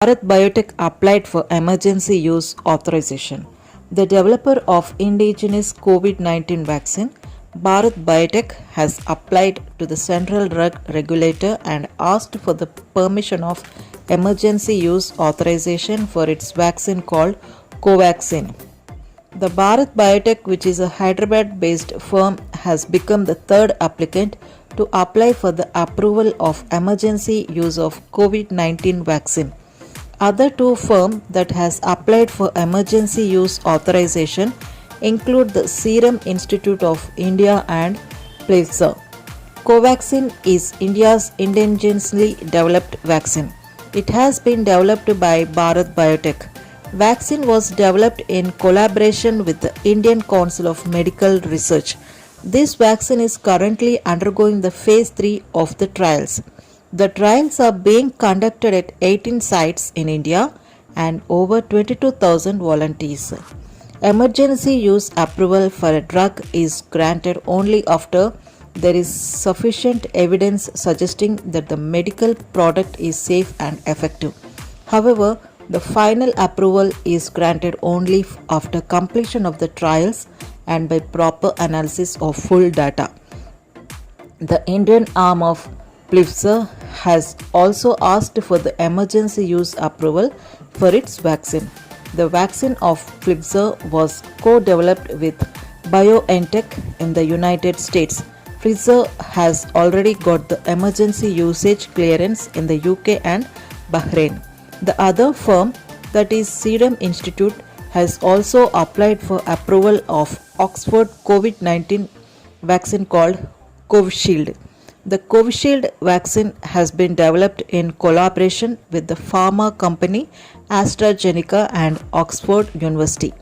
Bharat Biotech applied for emergency use authorization. The developer of indigenous COVID-19 vaccine, Bharat Biotech, has applied to the Central Drug Regulator and asked for the permission of emergency use authorization for its vaccine called Covaxin. The Bharat Biotech, which is a Hyderabad based firm, has become the third applicant to apply for the approval of emergency use of COVID-19 vaccine. Other two firms that has applied for emergency use authorization include the Serum Institute of India and Pfizer. Covaxin is India's indigenously developed vaccine. It has been developed by Bharat Biotech. Vaccine was developed in collaboration with the Indian Council of Medical Research. This vaccine is currently undergoing the phase 3 of the trials. The trials are being conducted at 18 sites in India and over 22,000 volunteers. Emergency use approval for a drug is granted only after there is sufficient evidence suggesting that the medical product is safe and effective. However, the final approval is granted only after completion of the trials and by proper analysis of full data. The Indian arm of Pfizer has also asked for the emergency use approval for its vaccine. The vaccine of Pfizer was co-developed with BioNTech in the United States. Pfizer has already got the emergency usage clearance in the UK and Bahrain. The other firm, that is Serum Institute, has also applied for approval of Oxford COVID-19 vaccine called Covishield. The Covishield vaccine has been developed in collaboration with the pharma company AstraZeneca and Oxford University.